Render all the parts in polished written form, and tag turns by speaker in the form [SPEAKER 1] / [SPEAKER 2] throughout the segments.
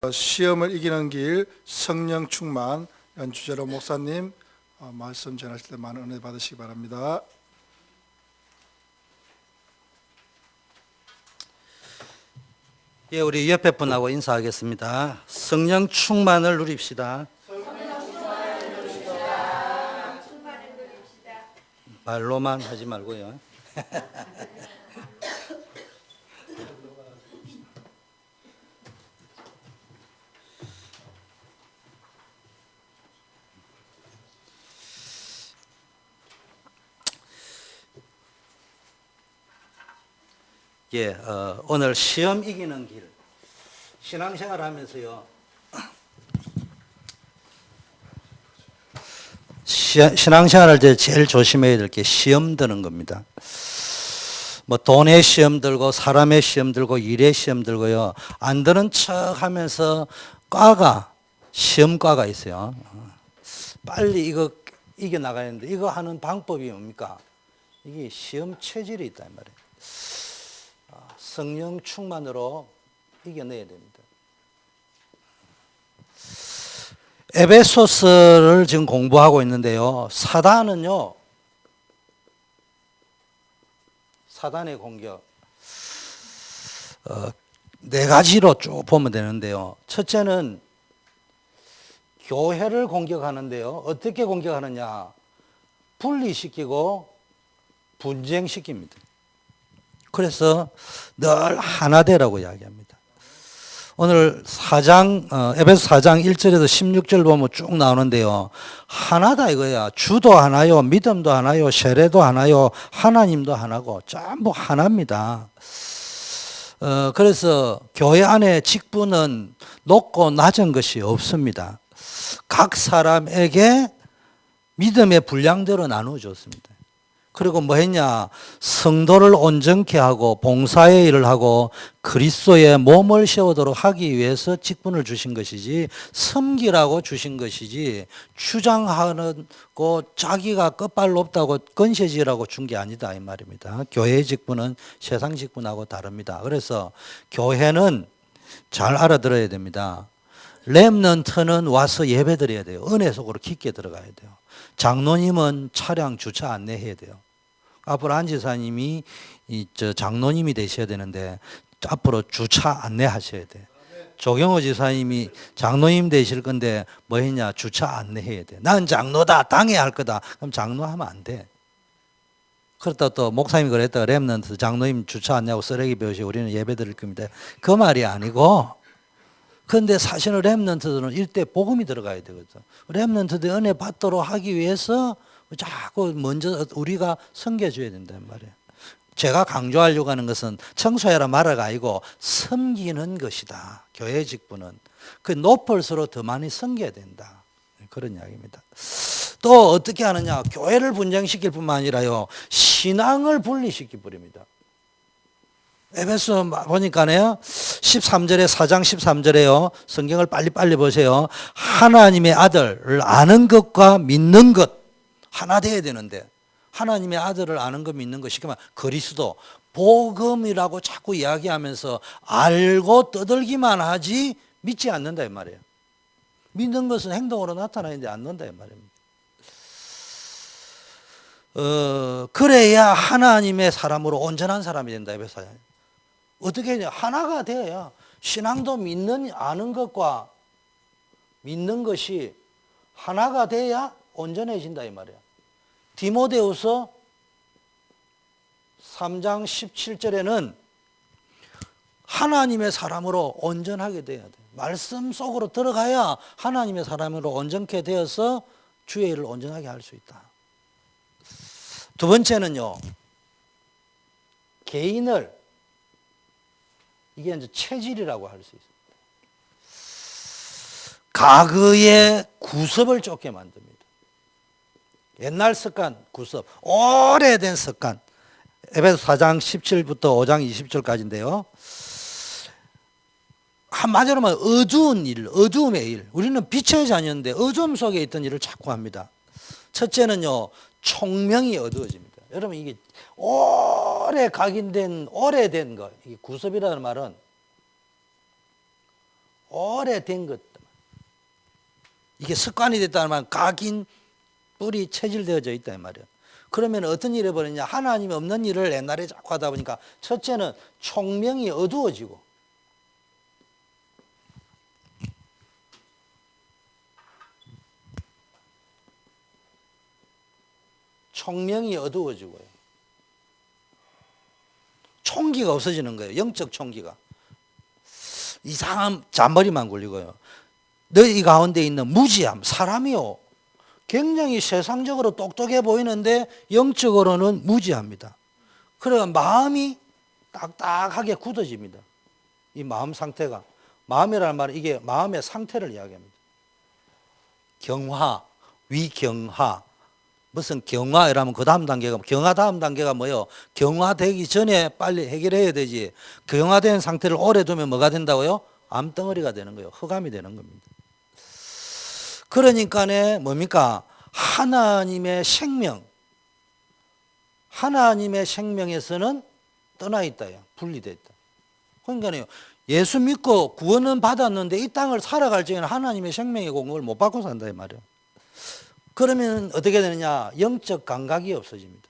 [SPEAKER 1] 시험을 이기는 길, 성령 충만 이런 주제로 목사님 말씀 전하실 때 많은 은혜 받으시기 바랍니다.
[SPEAKER 2] 예, 우리 옆에 분하고 인사하겠습니다. 성령 충만을 누립시다. 말로만 하지 말고요. 예, 오늘 시험 이기는 길. 신앙생활 하면서요. 신앙생활 할 때 제일 조심해야 될 게 시험 드는 겁니다. 뭐 돈의 시험 들고 사람의 시험 들고 일의 시험 들고요. 안 드는 척 하면서 시험과가 있어요. 빨리 이거 이겨나가야 하는데 이거 하는 방법이 뭡니까? 이게 시험 체질이 있다 이 말이에요. 성령 충만으로 이겨내야 됩니다. 에베소서를 지금 공부하고 있는데요. 사단의 공격 네 가지로 쭉 보면 되는데요. 첫째는 교회를 공격하는데요. 어떻게 공격하느냐? 분리시키고 분쟁시킵니다. 그래서 늘 하나 되라고 이야기합니다. 오늘 에베소 4장 1절에서 16절 보면 쭉 나오는데요. 하나다 이거야. 주도 하나요, 믿음도 하나요, 세례도 하나요, 하나님도 하나고 전부 하나입니다. 그래서 교회 안에 직분은 높고 낮은 것이 없습니다. 각 사람에게 믿음의 분량대로 나누어 줬습니다. 그리고 뭐 했냐? 성도를 온전케 하고 봉사의 일을 하고 그리스도의 몸을 세우도록 하기 위해서 직분을 주신 것이지 섬기라고 주신 것이지 주장하고 자기가 끝발 높다고 건세지라고 준 게 아니다 이 말입니다. 교회의 직분은 세상 직분하고 다릅니다. 그래서 교회는 잘 알아들어야 됩니다. 렘넌트는 와서 예배드려야 돼요. 은혜 속으로 깊게 들어가야 돼요. 장로님은 차량 주차 안내해야 돼요. 앞으로 안지사님이 장로님이 되셔야 되는데 앞으로 주차 안내하셔야 돼. 조경호 지사님이 장로님 되실 건데 뭐 했냐? 주차 안내해야 돼. 난 장로다. 당해야 할 거다. 그럼 장로하면 안 돼. 그렇다 또 목사님이 그랬다. 렘넌트 장로님 주차 안내하고 쓰레기 배우시고 우리는 예배 드릴 겁니다. 그 말이 아니고 그런데 사실은 렘넌트들은 일대 복음이 들어가야 되거든. 렘넌트들 은혜 받도록 하기 위해서 자꾸 먼저 우리가 섬겨줘야 된단 말이에요. 제가 강조하려고 하는 것은 청소해라 말아가 아니고 섬기는 것이다. 교회 직분은. 그 높을수록 더 많이 섬겨야 된다. 그런 이야기입니다. 또 어떻게 하느냐. 교회를 분쟁시킬 뿐만 아니라요. 신앙을 분리시켜 버립니다. 에베소 보니까요. 13절에 4장 13절에요. 성경을 빨리빨리 보세요. 하나님의 아들을 아는 것과 믿는 것 하나 돼야 되는데 하나님의 아들을 아는 것 믿는 것 시키면 그리스도 복음이라고 자꾸 이야기하면서 알고 떠들기만 하지 믿지 않는다 이 말이에요. 믿는 것은 행동으로 나타나는데 않는다 이 말입니다. 그래야 하나님의 사람으로 온전한 사람이 된다 에베소 4장. 어떻게 하냐? 하나가 돼야 신앙도 아는 것과 믿는 것이 하나가 돼야 온전해진다 이 말이야. 디모데후서 3장 17절에는 하나님의 사람으로 온전하게 돼야 돼. 말씀 속으로 들어가야 하나님의 사람으로 온전케 되어서 주의 일을 온전하게 할 수 있다. 두 번째는요. 개인을 이게 이제 체질이라고 할 수 있습니다. 과거의 구습을 쫓게 만듭니다. 옛날 습관, 구습, 오래된 습관. 에베소 4장 17부터 5장 20절까지인데요. 한마디로 말하면 어두운 일, 어두움의 일. 우리는 빛의 자녀인데 어두움 속에 있던 일을 자꾸 합니다. 첫째는요, 총명이 어두워집니다. 여러분 이게 오래된 거, 이게 구습이라는 말은 오래된 것. 이게 습관이 됐다는 말은 각인 뿔이 체질되어져 있다 이 말이에요. 그러면 어떤 일이 벌어지냐? 하나님이 없는 일을 옛날에 자꾸 하다 보니까 첫째는 총명이 어두워지고, 총명이 어두워지고요. 총기가 없어지는 거예요. 영적 총기가. 이상한 잔머리만 굴리고요. 너희 가운데 있는 무지함, 사람이요. 굉장히 세상적으로 똑똑해 보이는데 영적으로는 무지합니다. 그래서 마음이 딱딱하게 굳어집니다. 이 마음 상태가. 마음이라는 말은 이게 마음의 상태를 이야기합니다. 경화, 위경화. 무슨 경화라면 그 다음 단계가, 경화 다음 단계가 뭐예요? 경화되기 전에 빨리 해결해야 되지. 경화된 상태를 오래 두면 뭐가 된다고요? 암덩어리가 되는 거예요. 흑암이 되는 겁니다. 그러니까 뭡니까? 하나님의 생명, 하나님의 생명에서는 떠나 있다. 분리되어 있다. 그러니까요, 예수 믿고 구원은 받았는데 이 땅을 살아갈 적에는 하나님의 생명의 공급을 못 받고 산다 이 말이에요. 그러면 어떻게 되느냐? 영적 감각이 없어집니다.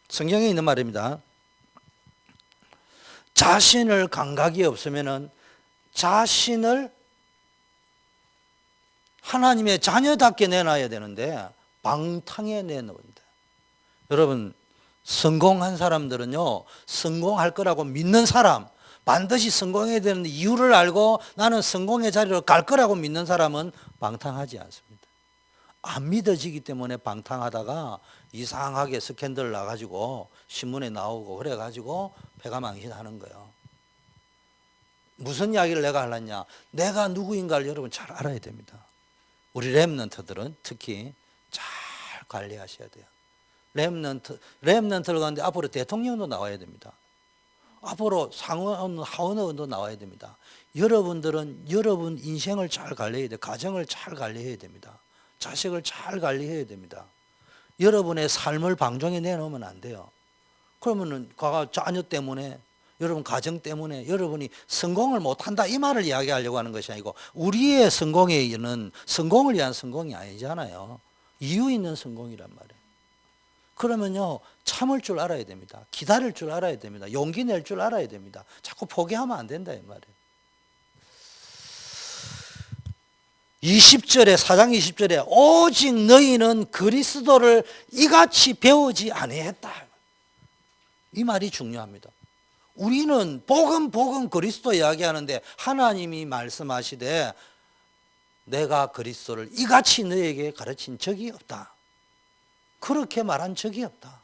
[SPEAKER 2] 성경에 있는 말입니다. 자신을 감각이 없으면은 자신을 하나님의 자녀답게 내놔야 되는데 방탕에 내놓습니다. 여러분, 성공한 사람들은요, 성공할 거라고 믿는 사람, 반드시 성공해야 되는 이유를 알고 나는 성공의 자리로 갈 거라고 믿는 사람은 방탕하지 않습니다. 안 믿어지기 때문에 방탕하다가 이상하게 스캔들 나가지고 신문에 나오고 그래가지고 배가 망신하는 거예요. 무슨 이야기를 내가 하려냐? 내가 누구인가를 여러분 잘 알아야 됩니다. 우리 렘넌트들은 특히 잘 관리하셔야 돼요. 렘넌트를 가는데 앞으로 대통령도 나와야 됩니다. 앞으로 상원, 하원의원도 나와야 됩니다. 여러분들은 여러분 인생을 잘 관리해야 돼요. 가정을 잘 관리해야 됩니다. 자식을 잘 관리해야 됩니다. 여러분의 삶을 방종에 내놓으면 안 돼요. 그러면은 자녀 때문에, 여러분 가정 때문에 여러분이 성공을 못한다 이 말을 이야기하려고 하는 것이 아니고, 우리의 성공에는 성공을 위한 성공이 아니잖아요. 이유 있는 성공이란 말이에요. 그러면요, 참을 줄 알아야 됩니다. 기다릴 줄 알아야 됩니다. 용기 낼 줄 알아야 됩니다. 자꾸 포기하면 안 된다 이 말이에요. 20절에, 4장 20절에 오직 너희는 그리스도를 이같이 배우지 아니했다. 이 말이 중요합니다. 우리는 복음 그리스도 이야기하는데 하나님이 말씀하시되 내가 그리스도를 이같이 너에게 가르친 적이 없다. 그렇게 말한 적이 없다.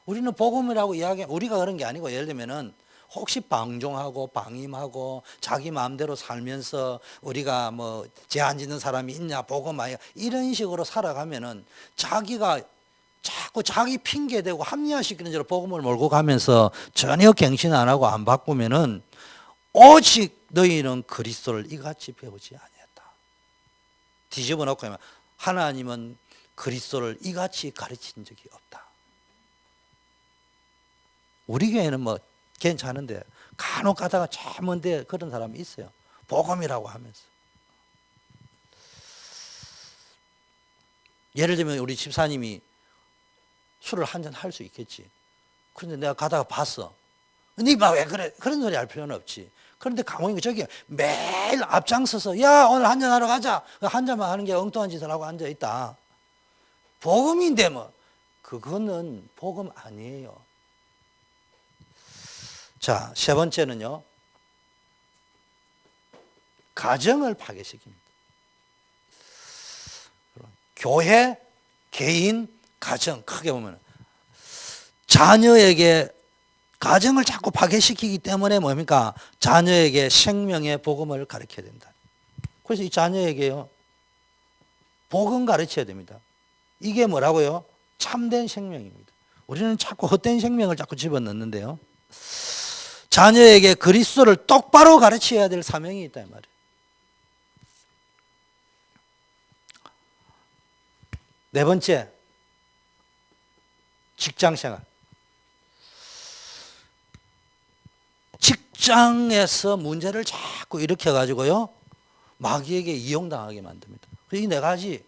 [SPEAKER 2] 우리는 복음이라고 우리가 그런 게 아니고, 예를 들면은 혹시 방종하고 방임하고 자기 마음대로 살면서 우리가 뭐 제한 짓는 사람이 있냐, 복음 아니야, 이런 식으로 살아가면은 자기가 자꾸 자기 핑계대고 합리화시키는 대로 복음을 몰고 가면서 전혀 갱신 안 하고 안 바꾸면은 오직 너희는 그리스도를 이같이 배우지 아니했다. 뒤집어 놓고 하면 하나님은 그리스도를 이같이 가르친 적이 없다. 우리 교회는 뭐 괜찮은데 간혹 가다가 저 먼데 그런 사람이 있어요. 복음이라고 하면서. 예를 들면 우리 집사님이 술을 한잔 할 수 있겠지. 그런데 내가 가다가 봤어. 네 마 왜 그래? 그런 소리 할 필요는 없지. 그런데 강호이가 저기 매일 앞장서서 야 오늘 한잔 하러 가자. 한 잔만 하는 게 엉뚱한 짓을 하고 앉아 있다. 복음인데 뭐. 그거는 복음 아니에요. 자, 세 번째는요, 가정을 파괴시킵니다. 교회, 개인, 가정, 크게 보면 자녀에게 가정을 자꾸 파괴시키기 때문에 뭡니까? 자녀에게 생명의 복음을 가르쳐야 된다. 그래서 이 자녀에게요, 복음 가르쳐야 됩니다. 이게 뭐라고요? 참된 생명입니다. 우리는 자꾸 헛된 생명을 자꾸 집어넣는데요, 자녀에게 그리스도를 똑바로 가르쳐야 될 사명이 있다 이 말이에요. 네 번째, 직장생활. 직장에서 문제를 자꾸 일으켜가지고요, 마귀에게 이용당하게 만듭니다. 이 네 가지,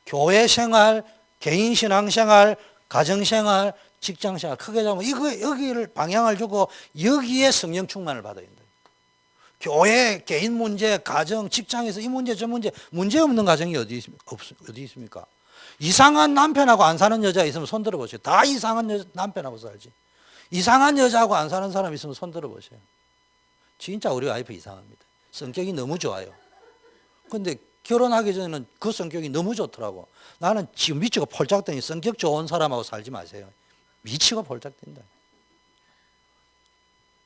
[SPEAKER 2] 교회 생활, 개인 신앙 생활, 가정 생활, 직장 생활, 크게 잡으면 여기를 방향을 주고 여기에 성령 충만을 받아야 된다. 교회, 개인 문제, 가정, 직장에서 이 문제 저 문제 없는 가정이 어디 있습니까? 이상한 남편하고 안 사는 여자 있으면 손 들어보세요. 다 이상한 남편하고 살지. 이상한 여자하고 안 사는 사람 있으면 손 들어보세요. 진짜 우리 와이프 이상합니다. 성격이 너무 좋아요. 근데 결혼하기 전에는 그 성격이 너무 좋더라고. 나는 지금 미치고 폴짝 뜨니 성격 좋은 사람하고 살지 마세요. 미치고 폴짝 뜬다.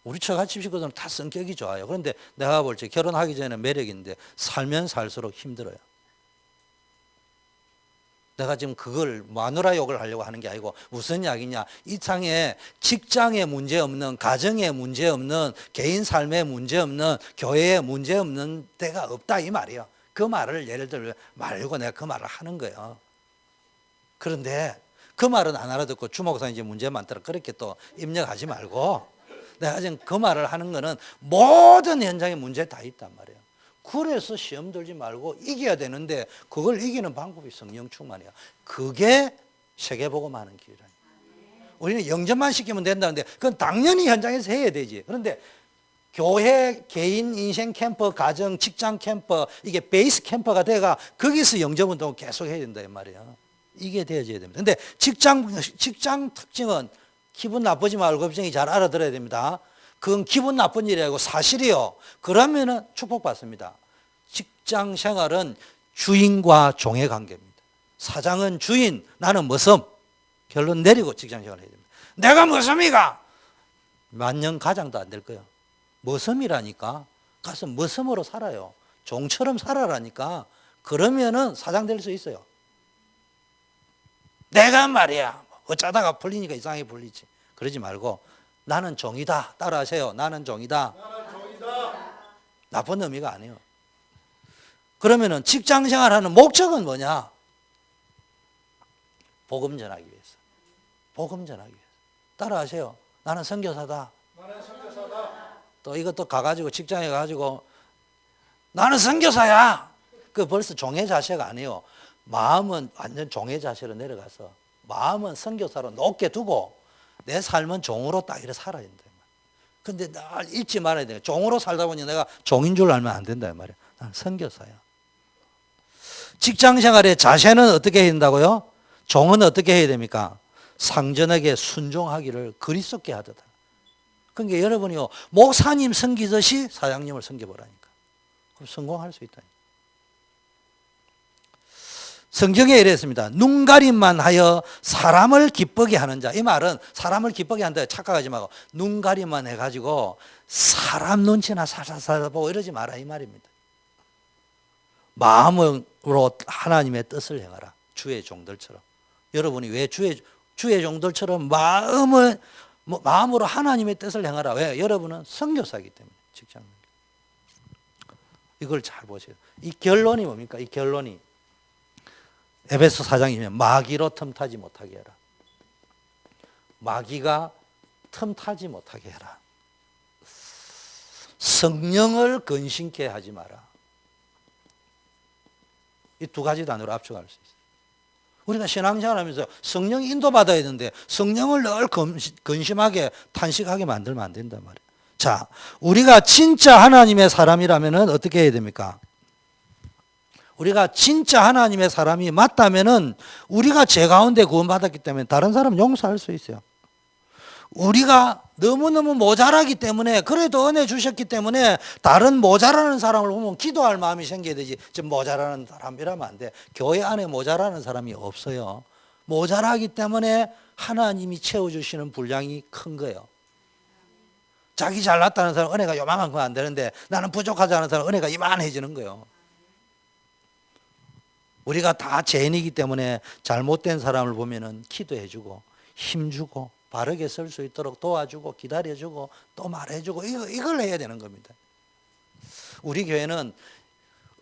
[SPEAKER 2] 우리 처갓집 식구들은 다 성격이 좋아요. 그런데 내가 볼 때 결혼하기 전에 매력인데 살면 살수록 힘들어요. 내가 지금 그걸 마누라 욕을 하려고 하는 게 아니고 무슨 이야기냐. 이 땅에 직장에 문제 없는, 가정에 문제 없는, 개인 삶에 문제 없는, 교회에 문제 없는 데가 없다 이 말이에요. 그 말을 예를 들어 말고 내가 그 말을 하는 거예요. 그런데 그 말은 안 알아듣고 주목사님 이제 문제 많더라 그렇게 또 입력하지 말고, 내가 지금 그 말을 하는 거는 모든 현장에 문제 다 있단 말이에요. 그래서 시험 들지 말고 이겨야 되는데 그걸 이기는 방법이 성령 충만이야. 그게 세계복음 하는 길이라. 우리는 영접만 시키면 된다는데 그건 당연히 현장에서 해야 되지. 그런데 교회, 개인 인생 캠프, 가정, 직장 캠프, 이게 베이스 캠프가 돼가 거기서 영접운동을 계속 해야 된다 이 말이야. 이게 되어져야 됩니다. 근데 직장 특징은 기분 나쁘지 말고 겁쟁이 잘 알아들어야 됩니다. 그건 기분 나쁜 일이 아니고 사실이요. 그러면은 축복받습니다. 직장 생활은 주인과 종의 관계입니다. 사장은 주인, 나는 머슴. 결론 내리고 직장 생활을 해야 됩니다. 내가 머슴이가 만년 가장도 안 될 거예요. 머슴이라니까. 가서 머슴으로 살아요. 종처럼 살아라니까. 그러면은 사장 될 수 있어요. 내가 말이야. 어쩌다가 풀리니까 이상하게 풀리지. 그러지 말고 나는 종이다. 따라하세요. 나는 종이다. 나쁜 의미가 아니에요. 그러면은 직장 생활하는 목적은 뭐냐? 복음 전하기 위해서. 복음 전하기 위해서. 따라하세요. 나는 선교사다. 또 이것도 가가지고 직장에 가가지고 나는 선교사야. 그 벌써 종의 자세가 아니에요. 마음은 완전 종의 자세로 내려가서 마음은 선교사로 높게 두고 내 삶은 종으로 딱 이렇게 살아야 된다. 근데 날 잊지 말아야 돼요. 종으로 살다 보니 내가 종인 줄 알면 안 된다 말이야. 나는 선교사야. 직장 생활의 자세는 어떻게 해야 된다고요? 종은 어떻게 해야 됩니까? 상전에게 순종하기를 그리스도께 하듯. 그러니까 여러분이요, 목사님 섬기듯이 사장님을 섬겨보라니까. 그럼 성공할 수 있다니까. 성경에 이랬습니다. 눈가림만 하여 사람을 기쁘게 하는 자. 이 말은 사람을 기쁘게 한다 착각하지 말고 눈가림만 해가지고 사람 눈치나 살살 보고 이러지 마라 이 말입니다. 마음으로 하나님의 뜻을 행하라. 주의 종들처럼. 여러분이 왜 주의 종들처럼 마음으로 하나님의 뜻을 행하라. 왜? 여러분은 선교사이기 때문에. 직장. 이걸 잘 보세요. 이 결론이 뭡니까? 이 결론이 에베소 4장이면 마귀로 틈타지 못하게 해라. 마귀가 틈타지 못하게 해라. 성령을 근심케 하지 마라. 이 두 가지 단어로 압축할 수 있어요. 우리가 신앙생활하면서 성령 인도받아야 되는데 성령을 늘 근심하게 탄식하게 만들면 안 된단 말이에요. 자, 우리가 진짜 하나님의 사람이라면 어떻게 해야 됩니까? 우리가 진짜 하나님의 사람이 맞다면은 우리가 죄 가운데 구원받았기 때문에 다른 사람 용서할 수 있어요. 우리가 너무너무 모자라기 때문에 그래도 은혜 주셨기 때문에 다른 모자라는 사람을 보면 기도할 마음이 생겨야 되지. 좀 모자라는 사람이라면 안 돼. 교회 안에 모자라는 사람이 없어요. 모자라기 때문에 하나님이 채워주시는 분량이 큰 거예요. 자기 잘났다는 사람 은혜가 요만한 건 안 되는데 나는 부족하지 않은 사람 은혜가 이만해지는 거예요. 우리가 다 죄인이기 때문에 잘못된 사람을 보면은 기도해주고 힘주고 바르게 설 수 있도록 도와주고 기다려주고 또 말해주고 이걸 해야 되는 겁니다. 우리 교회는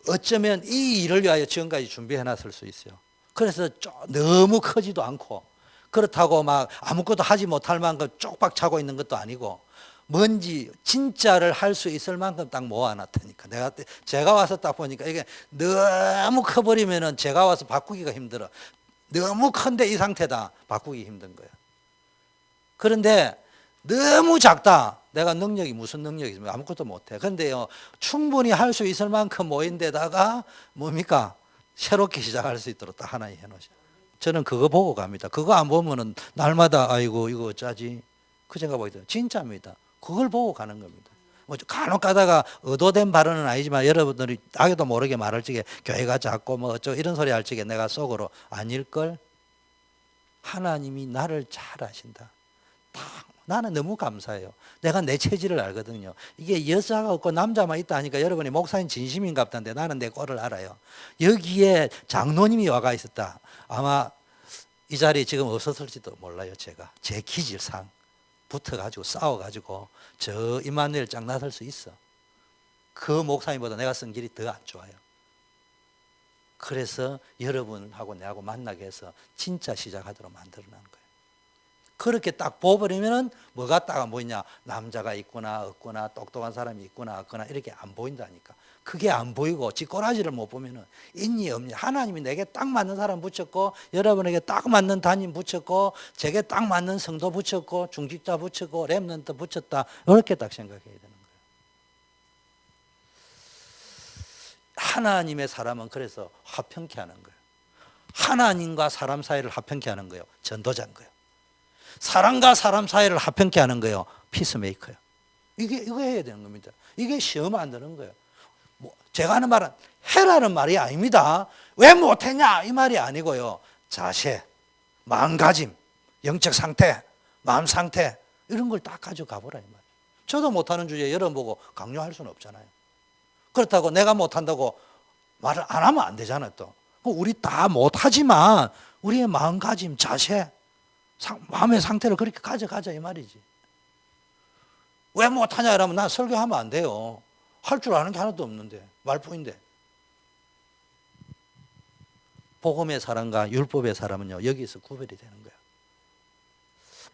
[SPEAKER 2] 어쩌면 이 일을 위하여 지금까지 준비해놨을 수 있어요. 그래서 너무 크지도 않고 그렇다고 막 아무것도 하지 못할 만큼 쪽박 차고 있는 것도 아니고 뭔지 진짜를 할 수 있을 만큼 딱 모아놨다니까. 제가 와서 딱 보니까 이게 너무 커버리면은 제가 와서 바꾸기가 힘들어. 너무 큰데 이 상태다. 바꾸기 힘든 거야. 그런데 너무 작다. 내가 능력이 무슨 능력이 있습니까? 아무것도 못해. 그런데요, 충분히 할 수 있을 만큼 모인 데다가 뭡니까? 새롭게 시작할 수 있도록 딱 하나님 해놓으셔. 저는 그거 보고 갑니다. 그거 안 보면은 날마다 아이고 이거 어쩌지? 그 생각 보게 돼요. 진짜입니다. 그걸 보고 가는 겁니다. 뭐 간혹 가다가 의도된 발언은 아니지만 여러분들이 나도 모르게 말할 적에 교회가 작고 뭐 어쩌고 이런 소리 할 적에 내가 속으로 아닐걸? 하나님이 나를 잘 아신다. 나는 너무 감사해요. 내가 내 체질을 알거든요. 이게 여자가 없고 남자만 있다 하니까 여러분이 목사님 진심인가 보다는데 나는 내 꼴을 알아요. 여기에 장로님이 와가 있었다. 아마 이 자리에 지금 없었을지도 몰라요. 제가 제 기질상 붙어가지고 싸워가지고 저 임마누엘 짱 나설 수 있어. 그 목사님보다 내가 쓴 길이 더 안 좋아요. 그래서 여러분하고 내하고 만나게 해서 진짜 시작하도록 만들어 놓은 거예요. 그렇게 딱 보버리면은 뭐가 딱 안 보이냐? 남자가 있구나 없구나, 똑똑한 사람이 있구나 없구나 이렇게 안 보인다니까. 그게 안 보이고 쥐꼬라지를 못 보면은 있니 없니? 하나님이 내게 딱 맞는 사람 붙였고, 여러분에게 딱 맞는 담임 붙였고, 제게 딱 맞는 성도 붙였고, 중직자 붙였고, 렘넌트 붙였다. 이렇게 딱 생각해야 되는 거예요. 하나님의 사람은 그래서 화평케 하는 거예요. 하나님과 사람 사이를 화평케 하는 거예요. 전도자인 거예요. 사람과 사람 사이를 화평케 하는 거예요. 피스메이커요. 이거 해야 되는 겁니다. 이게 시험 안 되는 거예요. 뭐 제가 하는 말은 해라는 말이 아닙니다. 왜 못했냐 이 말이 아니고요. 자세, 마음가짐, 영적 상태, 마음 상태 이런 걸 딱 가지고 가보라 이 말이에요. 저도 못하는 주제에 여러분 보고 강요할 수는 없잖아요. 그렇다고 내가 못한다고 말을 안 하면 안 되잖아요. 또 우리 다 못하지만 우리의 마음가짐, 자세, 마음의 상태를 그렇게 가져가자 이 말이지. 왜 못하냐 이러면 난 설교하면 안 돼요. 할 줄 아는 게 하나도 없는데 말뿐인데. 복음의 사람과 율법의 사람은요 여기서 구별이 되는 거예요.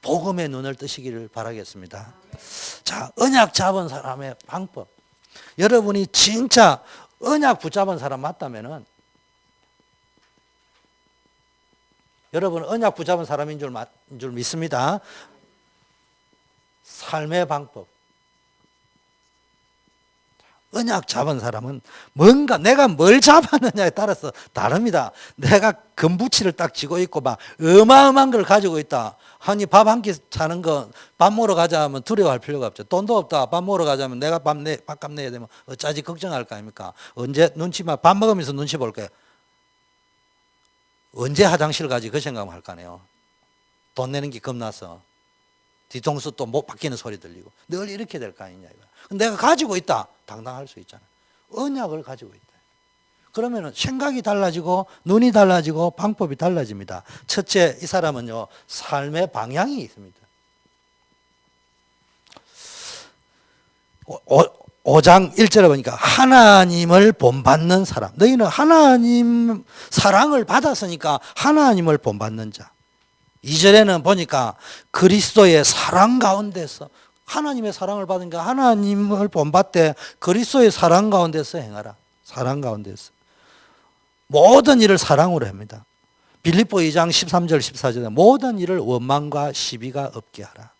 [SPEAKER 2] 복음의 눈을 뜨시기를 바라겠습니다. 자, 언약 잡은 사람의 방법. 여러분이 진짜 언약 붙잡은 사람 맞다면은, 여러분 언약 붙잡은 사람인 줄 믿습니다. 삶의 방법. 언약 잡은 사람은 뭔가 내가 뭘 잡았느냐에 따라서 다릅니다. 내가 금부치를 딱 쥐고 있고 막 어마어마한 걸 가지고 있다. 아니 밥 한 끼 사는 거 밥 먹으러 가자 하면 두려워할 필요가 없죠. 돈도 없다. 밥 먹으러 가자면 내가 밥값 내야 되면 어쩌지 걱정할 거 아닙니까? 언제 밥 먹으면서 눈치 볼 거예요. 언제 화장실 가지 그 생각만 할 거 아니에요. 돈 내는 게 겁나서 뒤통수 또 못 바뀌는 소리 들리고 늘 이렇게 될 거 아니냐 이거. 내가 가지고 있다 당당할 수 있잖아요. 언약을 가지고 있다. 그러면 생각이 달라지고 눈이 달라지고 방법이 달라집니다. 첫째, 이 사람은요 삶의 방향이 있습니다. 5장 1절에 보니까 하나님을 본받는 사람. 너희는 하나님 사랑을 받았으니까 하나님을 본받는 자. 2절에는 보니까 그리스도의 사랑 가운데서, 하나님의 사랑을 받으니까 하나님을 본받되 그리스도의 사랑 가운데서 행하라. 사랑 가운데서 모든 일을 사랑으로 합니다. 빌립보 2장 13절 14절에 모든 일을 원망과 시비가 없게 하라.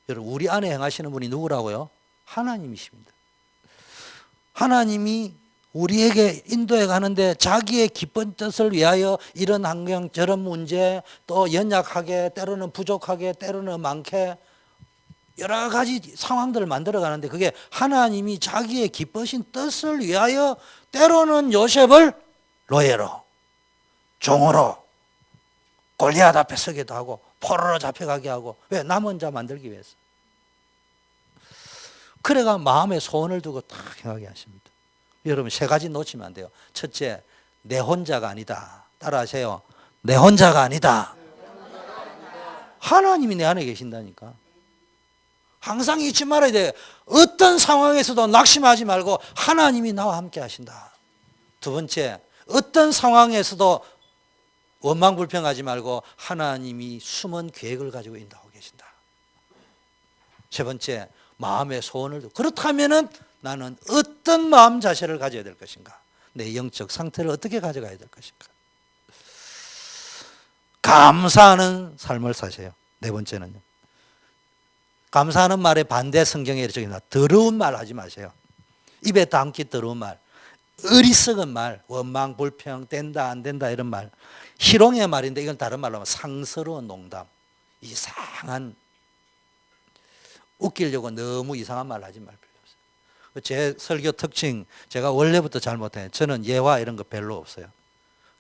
[SPEAKER 2] 여러분 우리 안에 행하시는 분이 누구라고요? 하나님이십니다. 하나님이 우리에게 인도해 가는데 자기의 기쁜 뜻을 위하여 이런 환경 저런 문제 또 연약하게 때로는 부족하게 때로는 많게 여러 가지 상황들을 만들어 가는데 그게 하나님이 자기의 기쁘신 뜻을 위하여 때로는 요셉을 노예로 종으로 골리앗 앞에 서기도 하고 포로로 잡혀가게 하고 왜? 남은 자 만들기 위해서. 그래가 마음에 소원을 두고 딱 행하게 하십니다. 여러분 세 가지 놓치면 안 돼요. 첫째, 내 혼자가 아니다. 따라하세요. 내 혼자가 아니다. 하나님이 내 안에 계신다니까. 항상 잊지 말아야 돼. 어떤 상황에서도 낙심하지 말고 하나님이 나와 함께 하신다. 두 번째, 어떤 상황에서도 원망불평하지 말고 하나님이 숨은 계획을 가지고 인도하고 계신다. 세 번째, 마음의 소원을 그렇다면은 나는 어떤 마음 자세를 가져야 될 것인가? 내 영적 상태를 어떻게 가져가야 될 것인가? 감사하는 삶을 사세요. 네 번째는요. 감사하는 말의 반대 성경에 적혀있습니다. 더러운 말 하지 마세요. 입에 담기 더러운 말, 어리석은 말, 원망, 불평, 된다 안 된다 이런 말, 희롱의 말인데 이건 다른 말로 하면 상스러운 농담, 이상한, 웃기려고 너무 이상한 말 하지 말 필요 없어요. 제 설교 특징, 제가 원래부터 잘못해요. 저는 예화 이런 거 별로 없어요.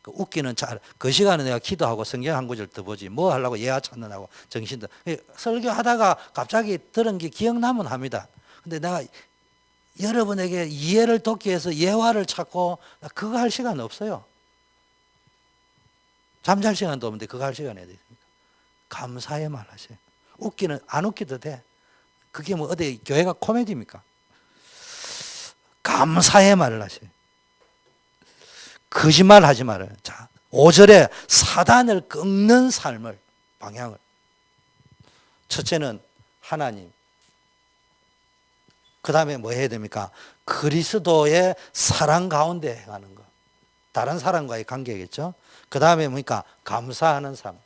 [SPEAKER 2] 웃기는 그 시간에 내가 기도하고 성경 한 구절 더 보지 뭐 하려고 예화 찾느라고 정신도 설교하다가 갑자기 들은 게 기억나면 합니다. 근데 내가 여러분에게 이해를 돕기 위해서 예화를 찾고 그거 할 시간 없어요. 잠잘 시간도 없는데 그거 할 시간이 어디 있습니까? 감사의 말 하세요. 웃기는 안 웃기도 돼. 그게 뭐 어디 교회가 코미디입니까? 감사의 말을 하세요. 거짓말 하지 말아요. 자, 5절에 사단을 꺾는 삶을, 방향을. 첫째는 하나님. 그 다음에 뭐 해야 됩니까? 그리스도의 사랑 가운데 행하는 것. 다른 사람과의 관계겠죠? 그 다음에 뭡니까? 감사하는 삶.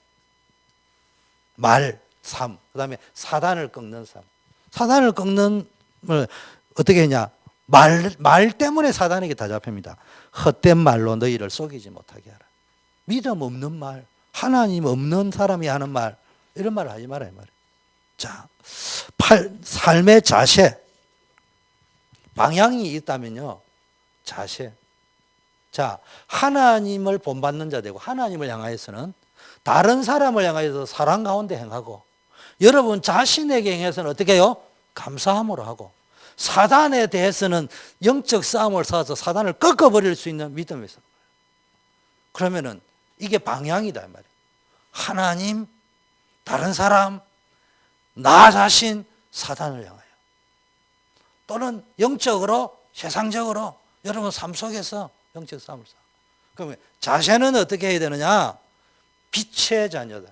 [SPEAKER 2] 말, 삶. 그 다음에 사단을 꺾는 삶. 사단을 꺾는 걸 어떻게 했냐? 말 때문에 사단에게 다 잡힙니다. 헛된 말로 너희를 속이지 못하게 하라. 믿음 없는 말, 하나님 없는 사람이 하는 말, 이런 말 하지 말아요. 자, 삶의 자세. 방향이 있다면요, 자세. 자, 하나님을 본받는 자 되고, 하나님을 향하여서는 다른 사람을 향하여서 사랑 가운데 행하고, 여러분 자신에게 행해서는 어떻게 해요? 감사함으로 하고, 사단에 대해서는 영적 싸움을 싸워서 사단을 꺾어버릴 수 있는 믿음에서. 그러면은 이게 방향이다 이 말이에요. 하나님, 다른 사람, 나 자신, 사단을 향하여. 또는 영적으로, 세상적으로 여러분 삶 속에서 영적 싸움을 싸워. 그러면 자세는 어떻게 해야 되느냐? 빛의 자녀다.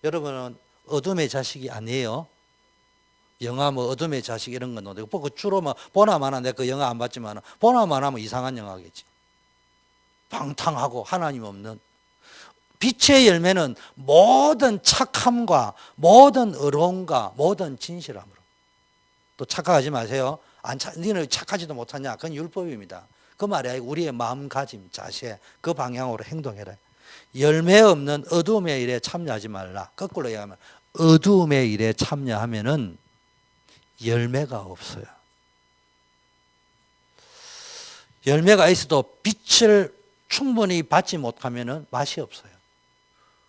[SPEAKER 2] 여러분은 어둠의 자식이 아니에요. 영화 뭐 어둠의 자식 이런 건 없는데 주로 뭐 보나마나 내가 그 영화 안 봤지만 보나마나 하면 이상한 영화겠지. 방탕하고 하나님 없는. 빛의 열매는 모든 착함과 모든 의로움과 모든 진실함으로. 또 착각하지 마세요. 너는 착하지도 못하냐? 그건 율법입니다. 그 말이 아니고 우리의 마음가짐, 자세, 그 방향으로 행동해라. 열매 없는 어둠의 일에 참여하지 말라. 거꾸로 얘기하면 어둠의 일에 참여하면은 열매가 없어요. 열매가 있어도 빛을 충분히 받지 못하면은 맛이 없어요.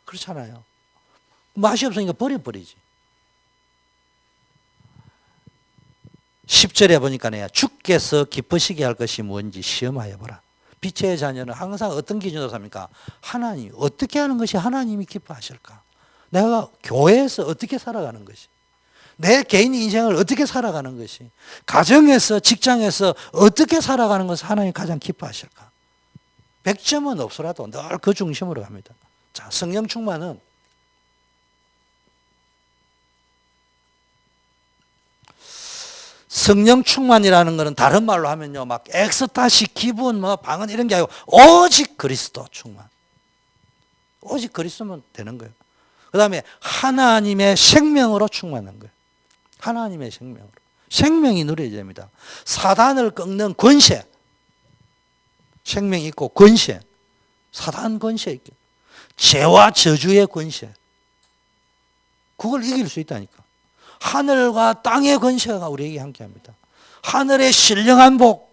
[SPEAKER 2] 그렇잖아요. 맛이 없으니까 버려버리지. 10절에 보니까 주께서 기쁘시게 할 것이 뭔지 시험하여 보라. 빛의 자녀는 항상 어떤 기준으로 삽니까? 하나님, 어떻게 하는 것이 하나님이 기뻐하실까? 내가 교회에서 어떻게 살아가는 것이, 내 개인 인생을 어떻게 살아가는 것이, 가정에서 직장에서 어떻게 살아가는 것을 하나님이 가장 기뻐하실까? 100점은 없어라도 늘 그 중심으로 갑니다. 자, 성령 충만은 성령 충만이라는 것은 다른 말로 하면요, 막 엑스타시, 기분, 뭐 방언 이런 게 아니고 오직 그리스도 충만. 오직 그리스도면 되는 거예요. 그 다음에 하나님의 생명으로 충만한 거예요. 하나님의 생명으로. 생명이 누려야 됩니다. 사단을 꺾는 권세. 생명이 있고 권세. 사단 권세 있고. 죄와 저주의 권세. 그걸 이길 수 있다니까. 하늘과 땅의 권세가 우리에게 함께합니다. 하늘의 신령한 복,